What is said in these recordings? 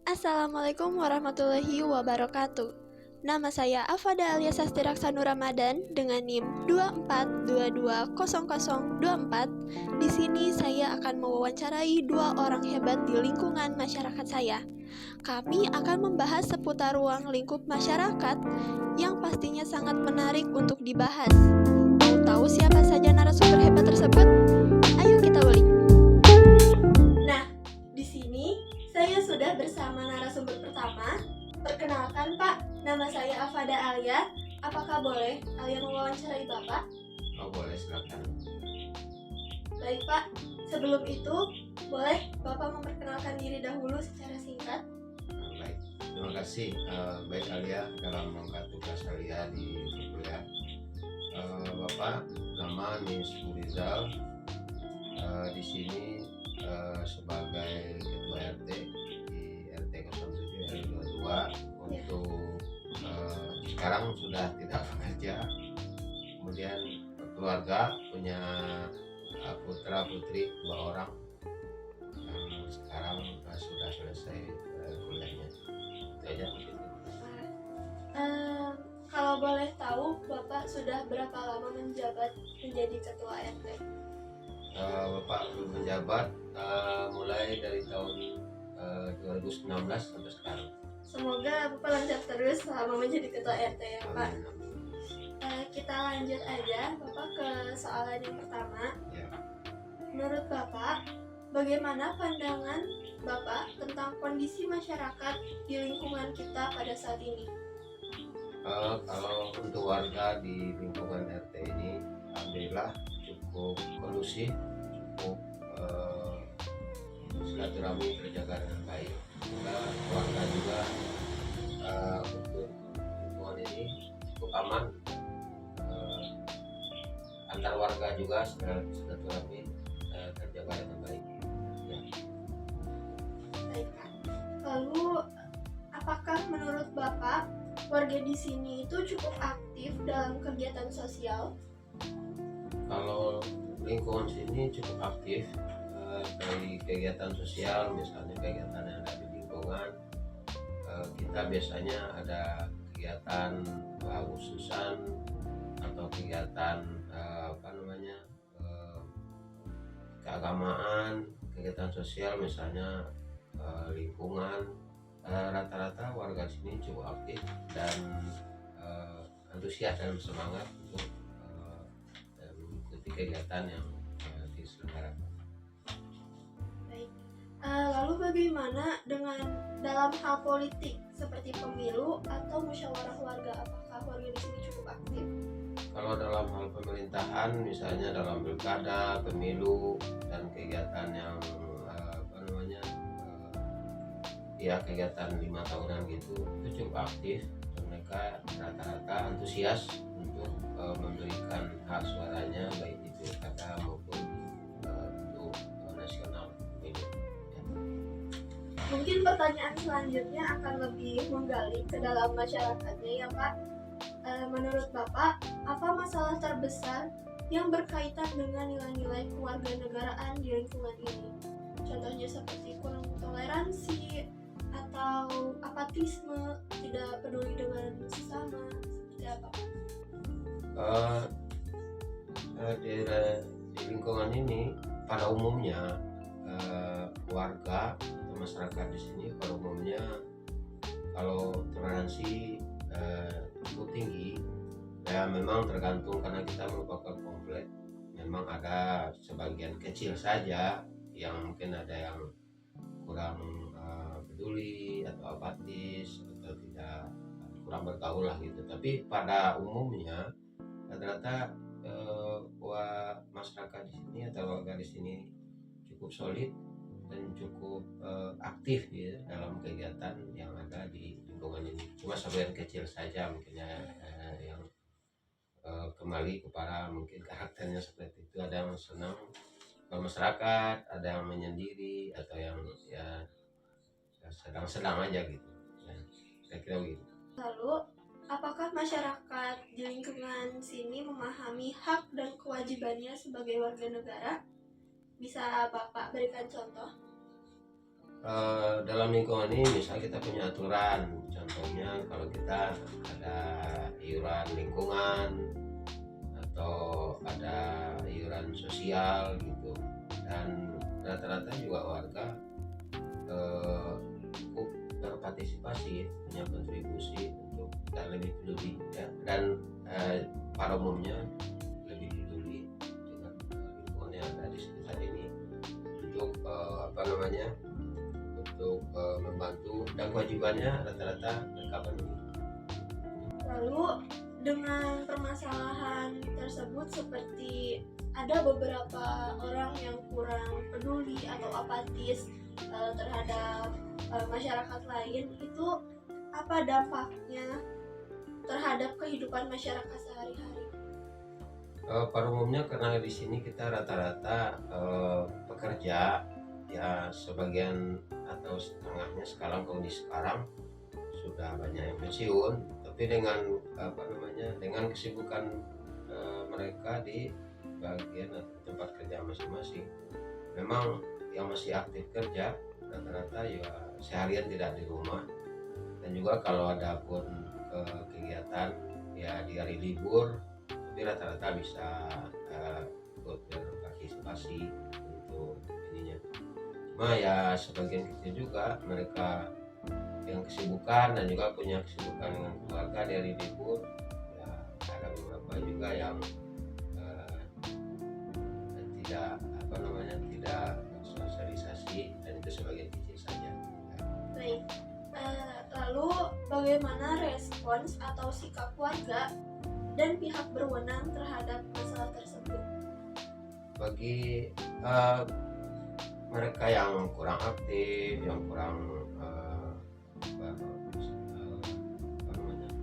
Assalamualaikum warahmatullahi wabarakatuh. Nama saya Afada alias Sasti Raksanu Ramadan dengan NIM 24220024. Di sini saya akan mewawancarai dua orang hebat di lingkungan masyarakat saya. Kami akan membahas seputar ruang lingkup masyarakat yang pastinya sangat menarik untuk dibahas. Mau tahu siapa saja narasumber hebat tersebut? Ayo kita ulik. Nah, di sini saya sudah bersama narasumber pertama. Perkenalkan Pak, nama saya Afada Alia. Apakah boleh Alia mewawancarai Bapak? Oh boleh, silakan. Baik Pak, sebelum itu boleh Bapak memperkenalkan diri dahulu secara singkat? Baik, terima kasih. Baik Alia, dalam rangka tugas Alia di kuliah. Bapak nama Nis Rizal. Di sini sebagai ketua RT di RT 07 RW 22 untuk sekarang sudah tidak bekerja. Kemudian keluarga punya putra putri 2 orang yang sekarang sudah selesai kuliahnya. Itu aja mungkin. Kalau boleh tahu, Bapak sudah berapa lama menjabat menjadi ketua RT? Bapak menjabat mulai dari tahun 2019 sampai sekarang. Semoga Bapak lancar terus selama menjadi ketua RT ya Pak. Amin. Kita lanjut aja Bapak ke soalan yang pertama. Ya. Menurut Bapak, bagaimana pandangan Bapak tentang kondisi masyarakat di lingkungan kita pada saat ini? Kalau untuk warga di lingkungan RT ini, alhamdulillah cukup kondusif, cukup silaturahmi terjaga dengan baik. Sehingga warga juga untuk lingkungan ini cukup aman. Antar warga juga silaturahmi terjaga dengan baik. Ya. Baik, Kak. Lalu, apakah menurut Bapak warga di sini itu cukup aktif dalam kegiatan sosial? Kalau lingkungan sini cukup aktif dari kegiatan sosial, misalnya kegiatan yang ada di lingkungan. Kita biasanya ada kegiatan Agustusan atau kegiatan keagamaan, kegiatan sosial misalnya lingkungan. Rata-rata warga sini cukup aktif dan antusias dan semangat untuk mengikuti kegiatan yang diselenggarakan. Baik. Lalu bagaimana dengan dalam hal politik seperti pemilu atau musyawarah warga? Apakah warga di sini cukup aktif? Kalau dalam hal pemerintahan, misalnya dalam pilkada, pemilu, dan kegiatan yang kegiatan 5 tahunan gitu, itu cukup aktif. Mereka rata-rata antusias untuk memberikan hak suaranya baik di pilkada maupun untuk nasional pemilu. Ya. Mungkin pertanyaan selanjutnya akan lebih menggali ke dalam masyarakatnya ya Pak. Menurut Bapak, apa masalah terbesar yang berkaitan dengan nilai-nilai kewarganegaraan di lingkungan ini? Contohnya seperti kurang toleransi atau apatisme, tidak peduli dengan sesama, seperti apa Pak? Di lingkungan ini pada umumnya warga atau masyarakat di sini pada umumnya kalau toleransi cukup tinggi. Ya memang tergantung karena kita merupakan komplek. Memang ada sebagian kecil saja yang mungkin ada yang kurang peduli atau apatis atau tidak kurang bergaul lah gitu. Tapi pada umumnya rata-rata masyarakat di sini atau warga di sini cukup solid dan cukup aktif ya dalam kegiatan yang ada di lingkungan ini. Cuma sebagian kecil saja mungkin yang kembali kepada mungkin karakternya seperti itu. Ada yang senang bermasyarakat, ada yang menyendiri atau yang ya sedang-sedang aja gitu. Ya, saya kira begitu. Lalu, apakah masyarakat di lingkungan sini memahami hak dan kewajibannya sebagai warga negara? Bisa Bapak berikan contoh? dalam lingkungan ini misal kita punya aturan, contohnya kalau kita ada iuran lingkungan atau ada iuran sosial gitu, dan rata-rata juga warga cukup berpartisipasi, punya kontribusi untuk dan lebih peduli ya, dan pada umumnya lebih peduli dengan lingkungan yang ada di sekitar ini untuk untuk membantu, dan kewajibannya rata-rata mereka penuhi. Lalu dengan permasalahan tersebut, seperti ada beberapa orang yang kurang peduli atau apatis terhadap masyarakat lain, itu apa dampaknya terhadap kehidupan masyarakat sehari-hari? Pada umumnya karena di sini kita rata-rata pekerja ya, sebagian atau setengahnya sekarang, kondisi sekarang sudah banyak yang pensiun, tapi dengan dengan kesibukan mereka di bagian atau tempat kerja masing-masing, memang yang masih aktif kerja rata-rata ya seharian tidak di rumah, dan juga kalau ada pun kegiatan ya di hari libur, tapi rata-rata bisa ikut berpartisipasi untuk ininya. Cuma ya sebagian kecil juga mereka yang kesibukan dan juga punya kesibukan dengan keluarga di hari libur, ya ada beberapa juga yang tidak sosialisasi, dan itu sebagian kecil saja. Baik, lalu bagaimana respons atau sikap warga dan pihak berwenang terhadap masalah tersebut? Bagi mereka yang kurang aktif, yang kurang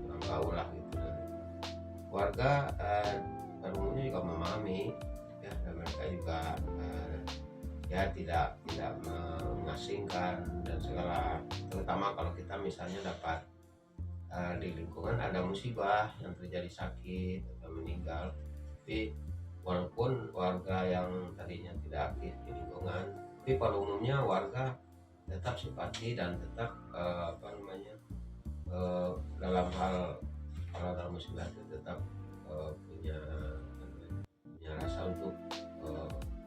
kurang tahu lah gitu, warga pada umumnya juga memahami ya, dan mereka juga ya tidak mengasingkan dan segala, terutama kalau kita misalnya dapat di lingkungan ada musibah yang terjadi, sakit atau meninggal, tapi walaupun warga yang tadinya tidak aktif di lingkungan, tapi pada umumnya warga tetap simpati dan tetap dalam hal kalau dalam musibah itu tetap punya rasa untuk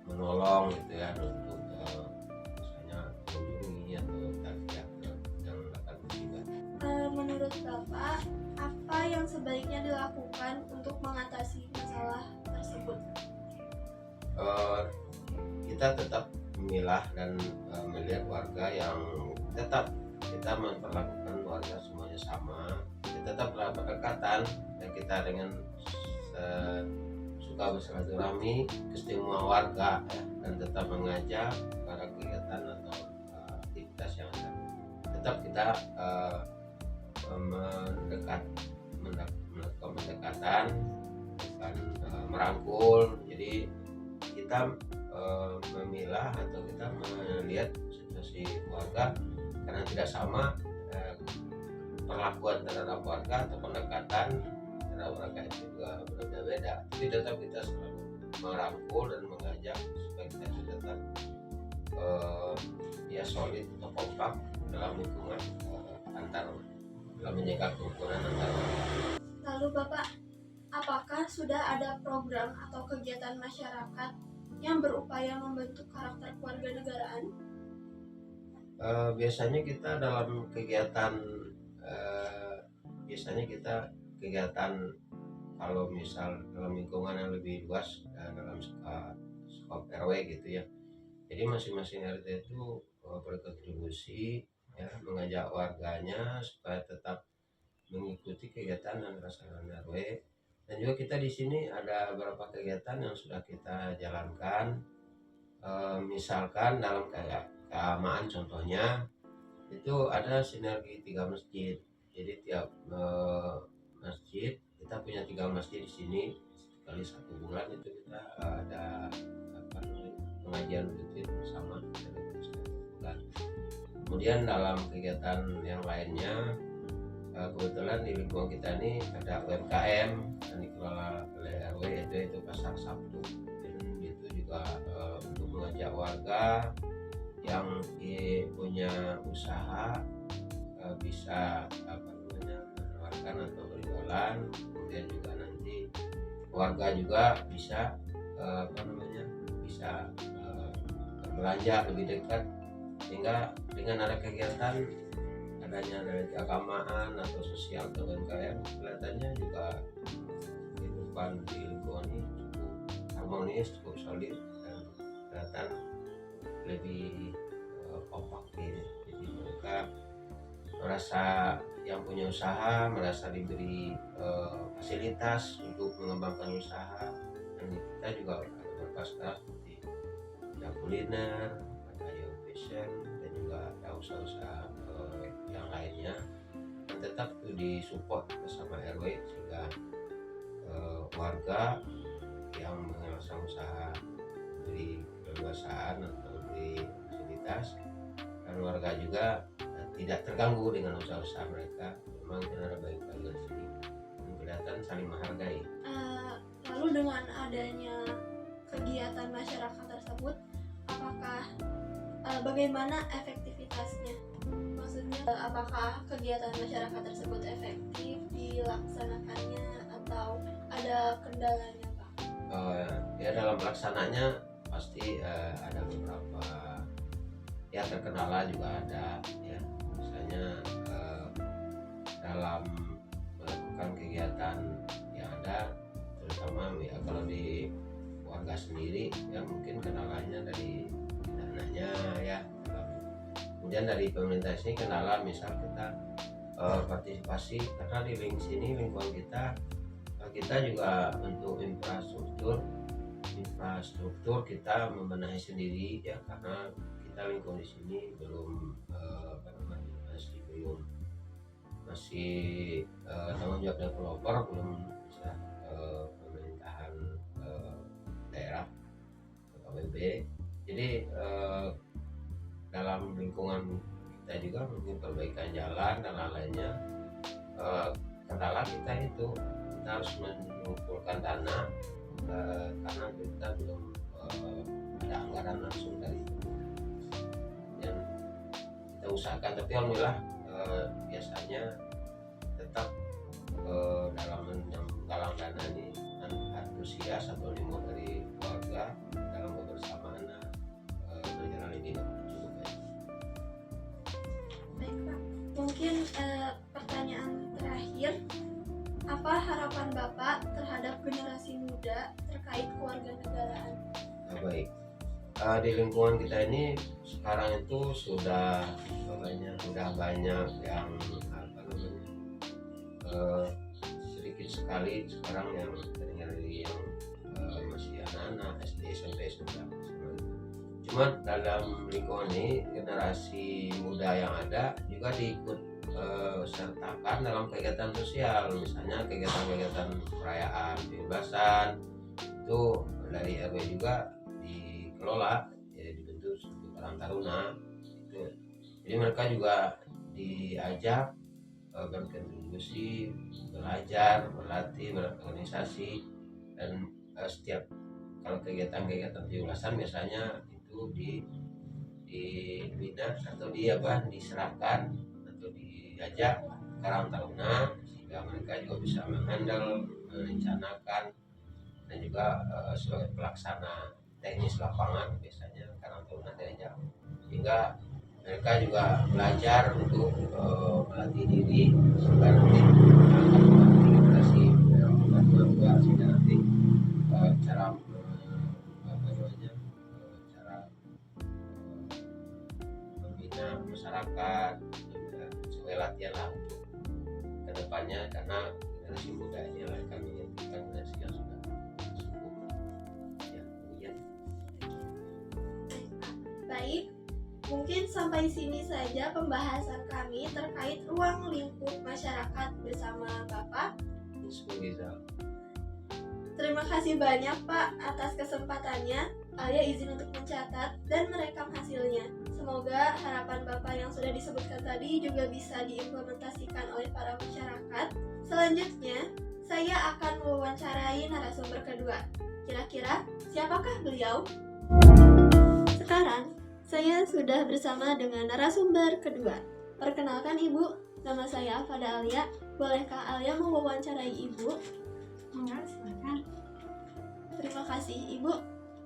menolong gitu ya, untuk misalnya mengunjungi atau takziah yang mendapatkan musibah. Menurut Bapak, apa yang sebaiknya dilakukan untuk mengatasi masalah tersebut? Kita tetap memilah dan melihat warga yang tetap kita memperlakukan warga semuanya sama, kita tetap berdekatan, dan kita dengan suka bersilaturahmi ke semua warga ya, dan tetap mengajak pada kegiatan atau aktivitas yang ada. Tetap kita melakukan pendekatan, bukan merangkul. Jadi kita memilah atau kita melihat situasi warga, karena tidak sama perlakuan terhadap warga atau pendekatan terhadap warga itu juga berbeda-beda, tapi tetap kita selalu merangkul dan mengajak supaya kita itu tetap ya solid atau kompak dalam lingkungan dalam menjaga kerukunan antar warga. Lalu Bapak, apakah sudah ada program atau kegiatan masyarakat yang berupaya membentuk karakter kewarganegaraan? Biasanya kita dalam kegiatan kalau misal dalam lingkungan yang lebih luas dalam skop RW gitu ya. Jadi masing-masing RT itu berkontribusi ya, mengajak warganya supaya tetap mengikuti kegiatan dan perasaan RW. Dan juga kita di sini ada beberapa kegiatan yang sudah kita jalankan, misalkan dalam keagamaan contohnya itu ada sinergi 3 masjid. Jadi tiap masjid, kita punya 3 masjid di sini, sekali 1 bulan itu kita ada pengajian rutin bersama bulan. Kemudian dalam kegiatan yang lainnya, kebetulan di lingkungan kita ini ada UMKM yang dikelola oleh RW, yaitu pasar Sabtu, dan itu juga untuk mengajak warga yang punya usaha bisa menawarkan atau berjualan, kemudian juga nanti warga juga bisa bisa belanja lebih dekat, sehingga dengan ada kegiatan adanya dari keagamaan atau sosial atau UMKM, kelihatannya juga kehidupan di lingkungan ini cukup harmonis, cukup solid, dan kelihatan lebih kompak ini. Jadi mereka merasa, yang punya usaha merasa diberi fasilitas untuk mengembangkan usaha, dan kita juga ada beberapa seperti ada kuliner, ada young fashion, dan juga ada usaha-usaha yang lainnya, dan tetap itu disupport bersama RW, sehingga warga yang mengelola usaha beri keleluasaan atau beri fasilitas, dan warga juga tidak terganggu dengan usaha-usaha mereka. Memang ada baik-baik di sini, kelihatan saling menghargai. Lalu dengan adanya kegiatan masyarakat tersebut, apakah bagaimana efektivitasnya? Maksudnya apakah kegiatan masyarakat tersebut efektif dilaksanakannya atau ada kendalanya, Pak? Ya, dalam pelaksananya pasti ada beberapa ya terkendala juga ada ya, misalnya dalam melakukan kegiatan yang ada, terutama ya kalau di warga sendiri ya mungkin kendalanya dari dananya ya. Kemudian dari pemerintah sini kendala, misal kita partisipasi, karena di lingkungan kita juga untuk infrastruktur kita membenahi sendiri ya, karena kita lingkungan di sini belum masih tanggung jawab developer, belum bisa pemerintahan daerah KPB. Jadi dalam lingkungan kita juga mungkin perbaikan jalan dan lain-lainnya, kendala kita itu kita harus mengumpulkan dana karena kita belum ada anggaran langsung dari itu, dan kita usahakan, tapi alhamdulillah biasanya tetap dalam menggalang dana ini antusias atau animo dari warga dalam kebersamaan berjalan ini cukup baik. Baik, Pak. Mungkin pertanyaan terakhir, apa harapan Bapak terhadap generasi muda terkait kewarganegaraan? Baik, di lingkungan kita ini sekarang itu sudah banyak yang sedikit sekali sekarang yang dari yang masih anak-anak SD, SMP sudah. Cuma dalam lingkungan ini generasi muda yang ada juga diikut sertakan dalam kegiatan sosial, misalnya kegiatan-kegiatan perayaan kebebasan itu dari RW juga dikelola, ya, dibentuk Karang Taruna itu. Jadi mereka juga diajak berkontribusi, belajar, berlatih, berorganisasi, dan setiap kalau kegiatan-kegiatan 17-an biasanya itu dibina atau diserahkan atau diajak Karang Taruna, sehingga mereka juga bisa menghandle, merencanakan, dan juga sebagai pelaksana teknis lapangan biasanya Karang Taruna diajak, sehingga mereka juga belajar untuk melatih diri sehingga nanti akan mengintegrasi sehingga nanti cara membina masyarakat sebagai latihan lah untuk kedepannya, karena generasi muda ini akan menyentuhkan generasi yang sudah cukup ya. Kemudian baik, mungkin sampai sini saja pembahasan kami terkait ruang lingkup masyarakat bersama Bapak. Terima kasih banyak, Pak, atas kesempatannya. Saya izin untuk mencatat dan merekam hasilnya. Semoga harapan Bapak yang sudah disebutkan tadi juga bisa diimplementasikan oleh para masyarakat. Selanjutnya, saya akan mewawancarai narasumber kedua. Kira-kira siapakah beliau? Sekarang, Saya sudah bersama dengan narasumber kedua. Perkenalkan Ibu, nama saya Fada Alia. Bolehkah Alia mewawancarai Ibu? Enggak, silakan. Terima kasih Ibu.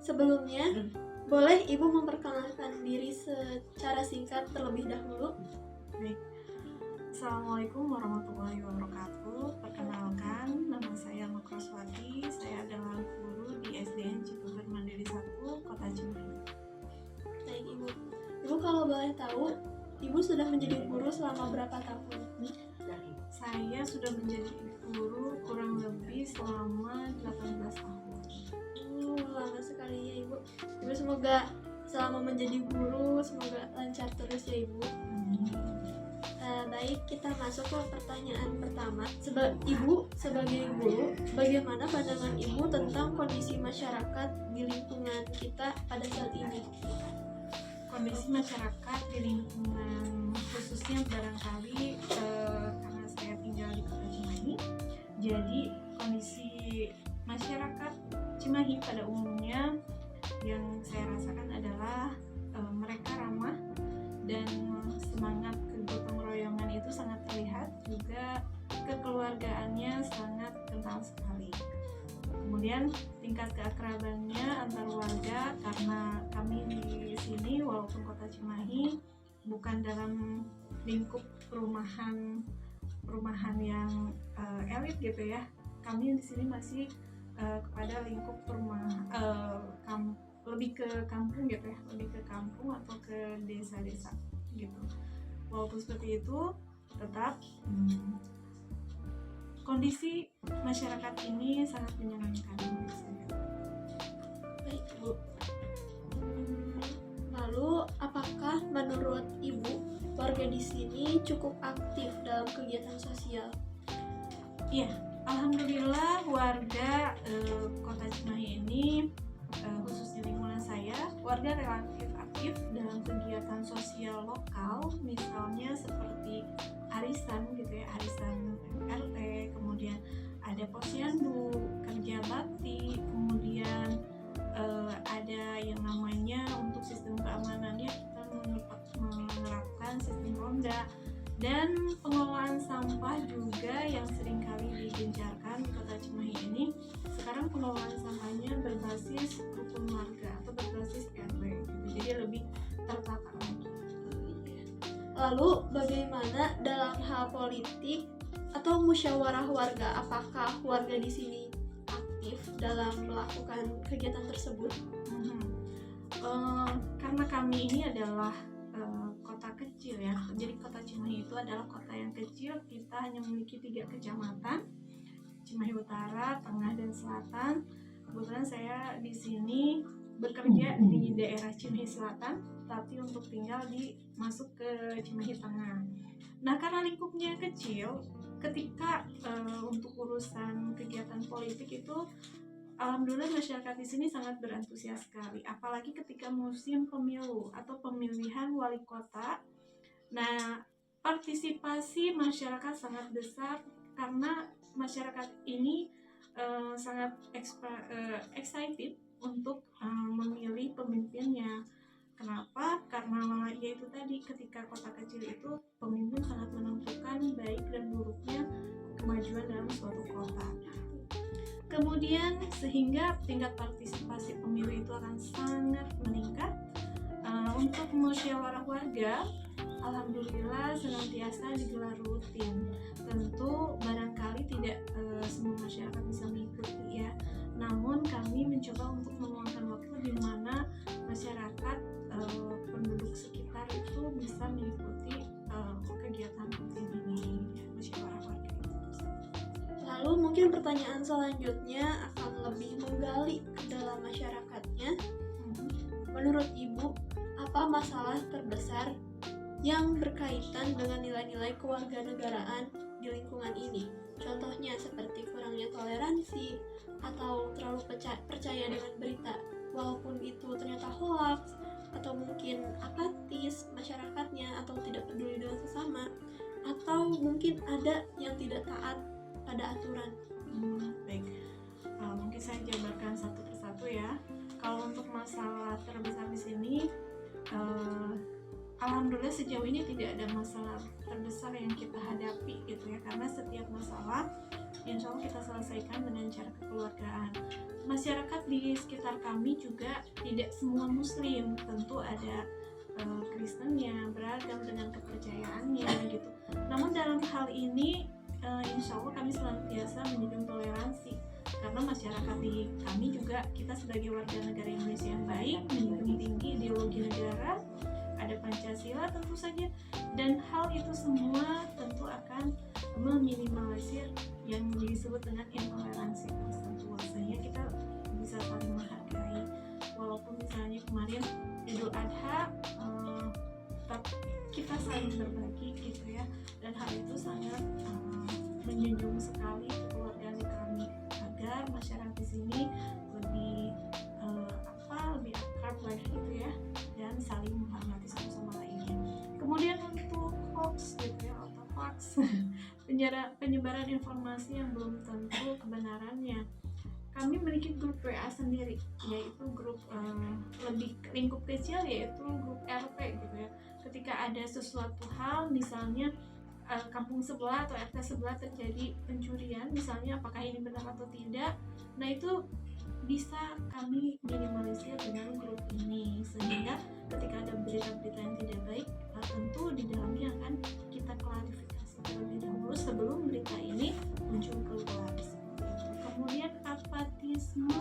Sebelumnya, boleh Ibu memperkenalkan diri secara singkat terlebih dahulu? Baik. Assalamualaikum warahmatullahi wabarakatuh. Perkenalkan, nama saya Makroswati. Saya adalah guru di SDN Ciputer Mandiri 1, Kota Cimahi. Baik Ibu. Ibu kalau boleh tahu, Ibu sudah menjadi guru selama berapa tahun? Saya sudah menjadi guru kurang lebih selama 18 tahun. Lama sekali ya Ibu. Ibu semoga selama menjadi guru semoga lancar terus ya Ibu. Baik, kita masuk ke pertanyaan pertama. Ibu sebagai guru, bagaimana pandangan Ibu tentang kondisi masyarakat di lingkungan kita pada saat ini? Kondisi masyarakat di lingkungan, khususnya barangkali karena saya tinggal di Kota Cimahi, jadi kondisi masyarakat Cimahi pada umumnya yang saya rasakan adalah mereka ramah dan semangat kegotong royongan itu sangat terlihat, juga kekeluargaannya sangat kental sekali. Kemudian tingkat keakrabannya antar warga, karena kami di sini walaupun Kota Cimahi bukan dalam lingkup perumahan yang elit gitu ya. Kami di sini masih kepada lingkup perumahan lebih ke kampung gitu ya, lebih ke kampung atau ke desa-desa gitu. Walaupun seperti itu, tetap kondisi masyarakat ini sangat menyenangkan menurut saya. Baik Bu. Lalu apakah menurut Ibu warga di sini cukup aktif dalam kegiatan sosial? Iya, alhamdulillah warga Kota Cimahi ini khususnya lingkungan saya, warga relatif aktif dalam kegiatan sosial lokal, misalnya seperti arisan gitu ya, arisan RT, kemudian ada posyandu, kerja bakti, kemudian ada yang namanya untuk sistem keamanannya kita menerapkan sistem ronda, dan pengelolaan sampah juga yang seringkali digencarkan di Kota Cimahi ini. Sekarang pengelolaan sampahnya berbasis rukun warga atau berbasis RW gitu. Jadi lebih tertata lagi. Lalu bagaimana dalam hal politik atau musyawarah warga? Apakah warga di sini aktif dalam melakukan kegiatan tersebut? Karena kami ini adalah kota kecil ya, jadi Kota Cimahi itu adalah kota yang kecil. Kita hanya memiliki 3 kecamatan, Cimahi Utara, Tengah, dan Selatan. Kebetulan saya di sini bekerja di daerah Cimahi Selatan, tapi untuk tinggal masuk ke Cimahi Tengah. Nah, karena lingkupnya kecil, ketika untuk urusan kegiatan politik itu, alhamdulillah masyarakat di sini sangat berantusias sekali, apalagi ketika musim pemilu atau pemilihan wali kota. Nah, partisipasi masyarakat sangat besar karena masyarakat ini sangat excited untuk memilih pemimpinnya. Kenapa? Karena ya itu tadi, ketika kota kecil itu pemimpin sangat menentukan baik dan buruknya kemajuan dalam suatu kota. Kemudian sehingga tingkat partisipasi pemilu itu akan sangat meningkat. Untuk musyawarah warga, alhamdulillah senantiasa digelar rutin. Tentu barangkali tidak semua masyarakat bisa mengikuti ya, namun kami mencoba untuk meluangkan waktu di mana masyarakat penduduk sekitar itu bisa mengikuti kegiatan rutin ini, musyawarah warga itu. Lalu mungkin pertanyaan selanjutnya akan lebih menggali ke dalam masyarakatnya. Menurut Ibu, apa masalah terbesar yang berkaitan dengan nilai-nilai kewarganegaraan di lingkungan ini? Contohnya seperti kurangnya toleransi atau terlalu percaya dengan berita walaupun itu ternyata hoax, atau mungkin apatis masyarakatnya atau tidak peduli dengan sesama, atau mungkin ada yang tidak taat pada aturan. Baik, mungkin saya jabarkan satu persatu ya. Kalau untuk masalah terbesar di sini, alhamdulillah sejauh ini tidak ada masalah terbesar yang kita hadapi gitu ya, karena setiap masalah insya Allah kita selesaikan dengan cara kekeluargaan. Masyarakat di sekitar kami juga tidak semua muslim, tentu ada Kristennya, beragam dengan kepercayaannya gitu. Namun dalam hal ini insya Allah kami senantiasa menjunjung toleransi, karena masyarakat di kami juga, kita sebagai warga negara Indonesia yang baik, menjunjung tinggi ideologi negara, ada Pancasila tentu saja, dan hal itu semua tentu akan meminimalisir yang disebut dengan intoleransi tersebut, sehingga kita bisa saling menghargai. Walaupun misalnya kemarin Idul Adha kita saling berbagi gitu ya, dan hal itu sangat menjunjung sekali kekeluargaan kami, agar masyarakat di sini lebih lebih akrab lagi gitu ya, dan saling menghormati satu sama lainnya. Kemudian untuk hoax gitu ya, atau hoax penyebaran informasi yang belum tentu kebenarannya, kami memiliki grup WA sendiri, yaitu grup lebih lingkup kecil, yaitu grup RT gitu ya. Ketika ada sesuatu hal, misalnya kampung sebelah atau RT sebelah terjadi pencurian, misalnya apakah ini benar atau tidak, nah itu bisa kami minimalisir dengan grup ini, sehingga ketika ada berita-berita yang tidak baik, tentu di dalamnya akan kita klarifikasi terlebih dahulu sebelum berita ini muncul keluar. Kemudian apatisme,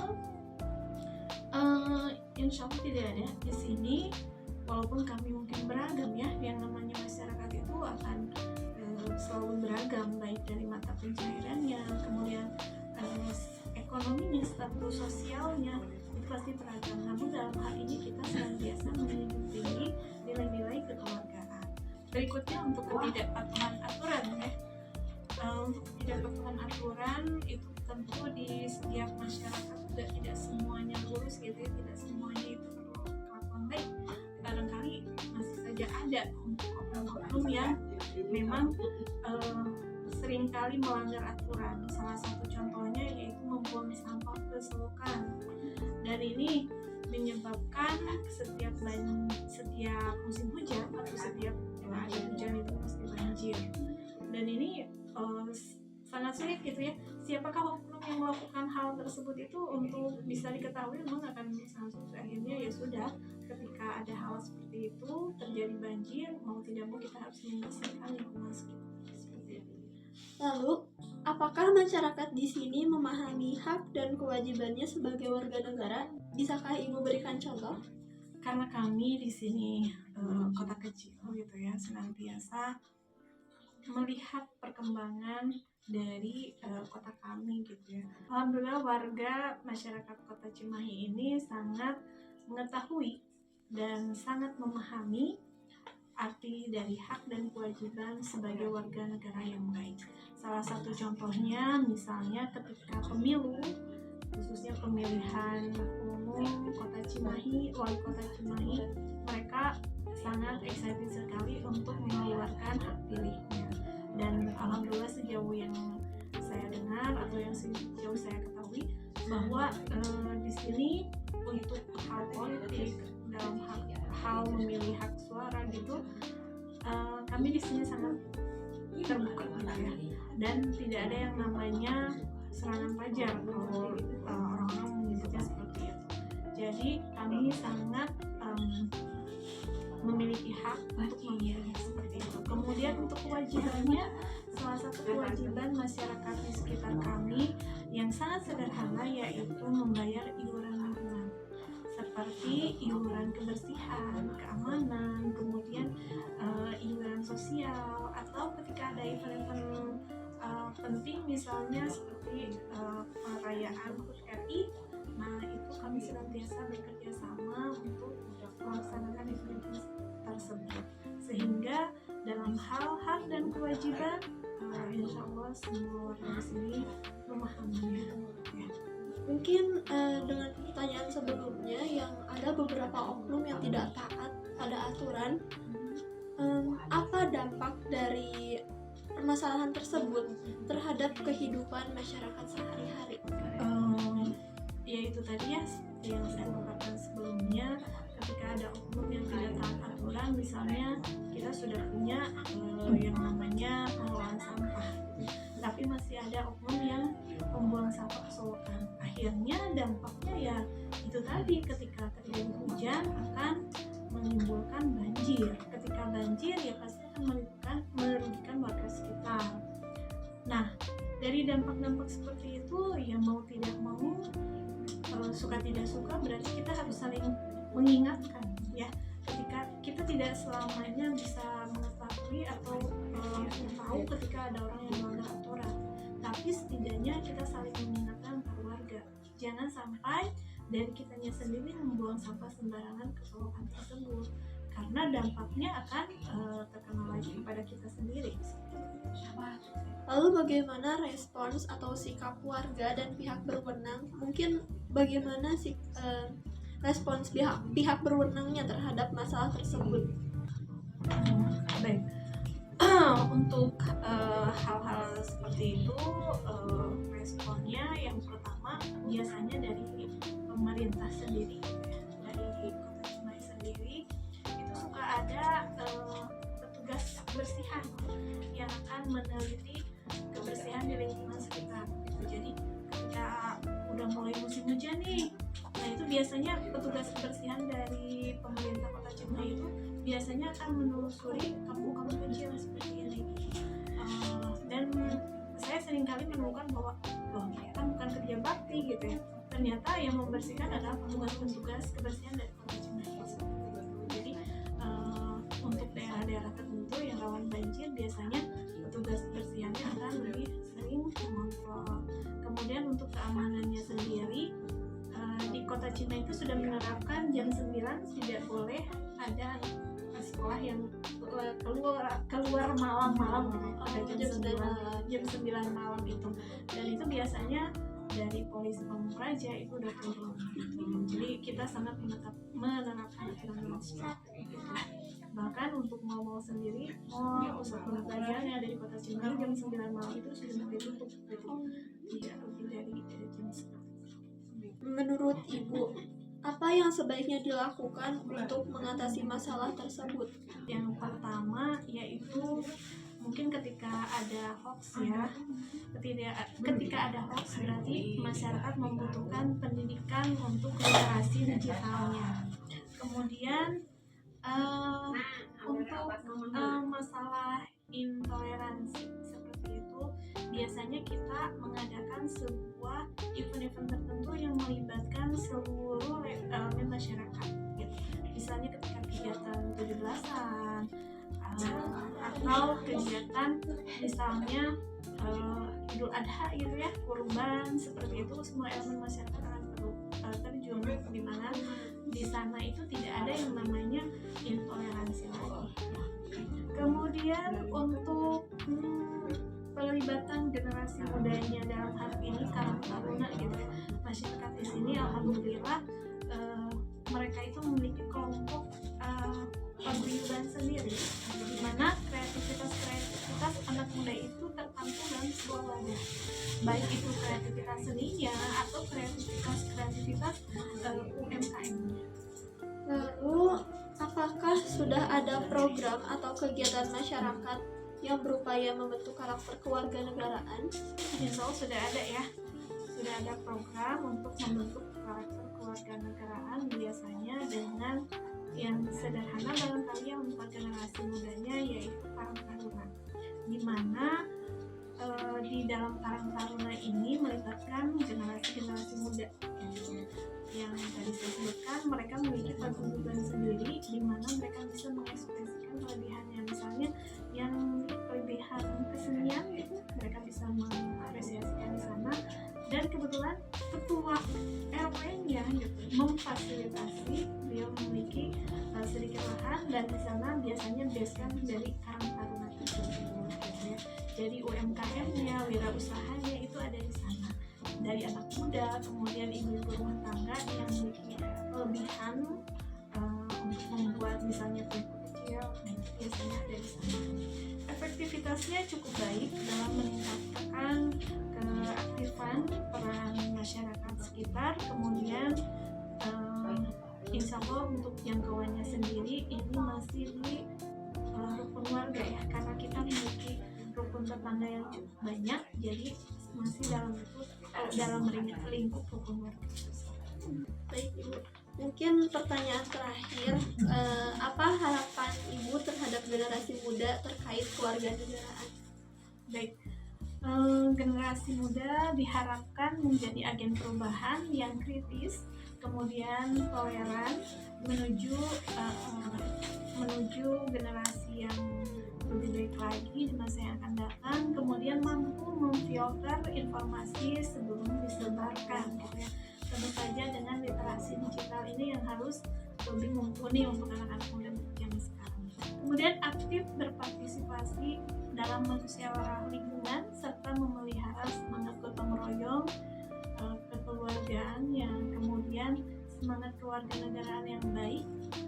insya Allah tidak ada di sini, walaupun kami mungkin beragam ya, yang namanya masyarakat itu akan selalu beragam, baik dari mata pencairannya, kemudian ekonominya, status sosialnya, itu pasti beragam. Namun dalam hal ini kita senantiasa menjunjung tinggi nilai-nilai kekeluargaan. Berikutnya untuk ketidakpatuhan aturan ya. Untuk ketidakpatuhan aturan itu tentu di setiap masyarakat juga tidak semuanya lurus gitu ya, tidak semuanya itu berkelakuan baik. Barangkali masih saja ada untuk oknum-oknum yang memang seringkali melanggar aturan. Salah satu contohnya yaitu membuang sampah ke selokan, dan ini menyebabkan setiap musim hujan atau setiap ada hujan itu pasti banjir, dan ini sangat sulit gitu ya. Siapakah oknum yang melakukan hal tersebut itu untuk bisa diketahui, memang akan sangat sulit. Akhirnya ya sudah, ketika ada hal seperti itu terjadi banjir, mau tidak mau kita harus membersihkan lingkungan sekitar. Lalu, apakah masyarakat di sini memahami hak dan kewajibannya sebagai warga negara? Bisakah Ibu berikan contoh? Karena kami di sini kota kecil gitu ya, senantiasa melihat perkembangan dari kota kami gitu ya. Alhamdulillah warga masyarakat kota Cimahi ini sangat mengetahui dan sangat memahami arti dari hak dan kewajiban sebagai warga negara yang baik. Salah satu contohnya misalnya ketika pemilu, khususnya pemilihan umum kota Cimahi, wali kota Cimahi, mereka sangat excited sekali untuk mengeluarkan hak pilihnya. Dan alhamdulillah sejauh yang saya dengar atau yang sejauh saya ketahui, bahwa di sini untuk hal politik, dalam hal memilih hak suara gitu, kami di sini sangat terbuka ya, dan tidak ada yang namanya serangan fajar kalau orang-orang menyebutnya seperti itu. Jadi kami sangat memiliki hak untuk memilih seperti itu. Kemudian untuk kewajibannya, salah satu kewajiban masyarakat di sekitar kami yang sangat sederhana yaitu membayar iuran lingkungan, seperti iuran kebersihan, keamanan, kemudian iuran sosial, atau ketika ada event-event penting misalnya seperti perayaan HUT RI, nah itu kami senantiasa bekerja sama untuk melaksanakan event tersebut, sehingga dalam hal hak dan kewajiban insya Allah semua orang di sini memahaminya ya. Mungkin dengan pertanyaan sebelumnya yang ada beberapa oknum yang tidak taat pada aturan, apa dampak dari permasalahan tersebut terhadap kehidupan masyarakat sehari-hari? Ya itu tadi ya, seperti yang saya ungkapkan sebelumnya, ketika ketika ada oknum yang tidak taat aturan, misalnya kita sudah punya yang namanya pengelolaan sampah, tapi masih ada oknum yang membuang sampah ke selokan. Akhirnya dampaknya ya itu tadi, ketika terjadi hujan akan menimbulkan banjir. Ketika banjir ya pasti akan merugikan warga sekitar. Nah, dari dampak-dampak seperti itu ya mau tidak mau, suka tidak suka, berarti kita harus saling mengingatkan ya. Ketika kita tidak selamanya bisa mengetahui atau langsung tahu ketika ada orang yang melanggar aturan, tapi setidaknya kita saling mengingatkan ke warga, jangan sampai dari kitanya sendiri membuang sampah sembarangan ke selokan tersebut, karena dampaknya akan terkena lagi kepada kita sendiri. Lalu bagaimana respons atau sikap warga dan pihak berwenang? Mungkin bagaimana sih respons pihak berwenangnya terhadap masalah tersebut? Baik. Untuk hal-hal seperti itu, responnya yang pertama biasanya dari pemerintah sendiri, dari Kota Cimahi sendiri itu suka ada petugas kebersihan yang akan meneliti kebersihan di lingkungan sekitar gitu. Jadi ketika udah mulai musim hujan nih, nah itu biasanya petugas kebersihan dari pemerintah Kota Cimahi itu biasanya akan menelusuri kampung-kampung kecil seperti ini. Dan saya seringkali menemukan bahwa loh, kan bukan kerja bakti gitu ya, ternyata yang membersihkan adalah petugas kebersihan dari Kota Cimahi. Jadi untuk daerah-daerah tertentu yang rawan banjir, biasanya petugas kebersihannya akan lebih sering mengontrol. Kemudian untuk keamanannya sendiri, di Kota Cimahi itu sudah menerapkan jam 9 tidak boleh ada sekolah yang keluar malam-malam pada jam 9 malam itu. Dan itu biasanya dari polisi Pamung Praja itu udah turun. Jadi kita sangat menerapkan aturan seperti itu. Bahkan untuk mal sendiri, pusat perbelanjaan yang ada di Kota Cimahi jam 9 malam itu sudah mulai tutup, tidak lebih dari jam 9. Menurut Ibu, apa yang sebaiknya dilakukan untuk mengatasi masalah tersebut? Yang pertama yaitu mungkin ketika ada hoax ya, ketika ada hoax berarti masyarakat membutuhkan pendidikan untuk literasi digitalnya. Kemudian untuk masalah intoleransi seperti itu, biasanya kita mengadakan sebuah event-event tertentu yang melibatkan seluruh elemen masyarakat gitu. Misalnya ketika kegiatan 17-an atau kegiatan misalnya Idul Adha gitu ya, kurban, seperti itu, semua elemen masyarakat akan terjun, di mana di sana itu tidak ada yang namanya intoleransi lagi. Kemudian untuk pelibatan generasi mudanya dalam hal ini Karang Taruna gitu ya, masyarakat di sini alhamdulillah mereka itu memiliki kelompok paguyuban sendiri, di mana kreativitas anak muda itu tertampung dalam sebuah wadah, baik itu kreativitas seninya atau kreativitas UMKM-nya. Lalu, apakah sudah ada program atau kegiatan masyarakat yang berupaya membentuk karakter kewarganegaraan? Insya Allah sudah ada ya, sudah ada program untuk membentuk karakter kewarganegaraan, biasanya dengan yang sederhana barangkali yang untuk generasi mudanya, yaitu Karang Taruna, di mana di dalam Karang Taruna ini melibatkan generasi muda yang tadi saya sebutkan. Mereka memiliki paguyuban sendiri di mana mereka bisa mengekspresikan kelebihannya, misalnya yang kelebihan kesenian itu mereka bisa mengapresiasikan di sana, dan kebetulan ketua RW-nya gitu memfasilitasi, dia memiliki sedikit lahan, dan di sana biasanya basecamp dari Karang Taruna tersebut gitu ya. Jadi UMKM-nya, wirausahanya itu ada di sana, dari anak muda, kemudian ibu-ibu rumah tangga yang memiliki kelebihan untuk membuat misalnya kue kecil, biasanya ada di sana. Efektivitasnya cukup baik dalam meningkatkan keaktifan peran masyarakat sekitar, kemudian insya Allah untuk jangkauannya sendiri ini masih di rukun warga ya, karena kita memiliki rukun tetangga yang cukup banyak, jadi masih dalam lingkup rukun warga. Baik Ibu, mungkin pertanyaan terakhir, apa harapan Ibu terhadap generasi muda terkait kewarganegaraan? Baik, generasi muda diharapkan menjadi agen perubahan yang kritis, kemudian toleran menuju generasi yang lebih baik lagi di masa yang akan datang, kemudian mampu memfilter informasi sebelum disebarkan gitu ya. Tentu saja dengan literasi digital ini yang harus lebih mumpuni untuk anak-anak muda zaman sekarang. Kemudian aktif berpartisipasi dalam musyawarah lingkungan serta memelihara semangat gotong royong, kekeluargaan yang kemudian semangat kewarganegaraan yang baik.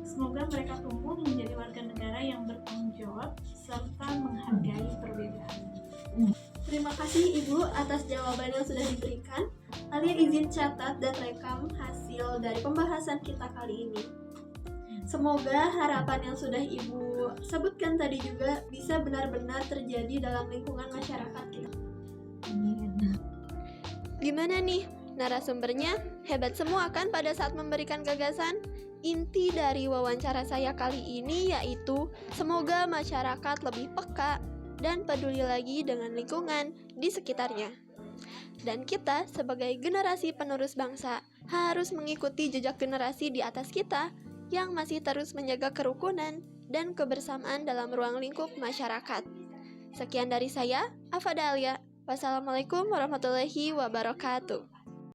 Semoga mereka tumbuh menjadi warga negara yang bertanggung jawab serta menghargai perbedaan. Terima kasih Ibu atas jawaban yang sudah diberikan. Alia izin catat dan rekam hasil dari pembahasan kita kali ini. Semoga harapan yang sudah Ibu sebutkan tadi juga bisa benar-benar terjadi dalam lingkungan masyarakat kita. Gimana nih? Narasumbernya hebat semua kan pada saat memberikan gagasan? Inti dari wawancara saya kali ini yaitu semoga masyarakat lebih peka dan peduli lagi dengan lingkungan di sekitarnya. Dan kita sebagai generasi penerus bangsa harus mengikuti jejak generasi di atas kita yang masih terus menjaga kerukunan dan kebersamaan dalam ruang lingkup masyarakat. Sekian dari saya, Afada Alia. Wassalamualaikum warahmatullahi wabarakatuh.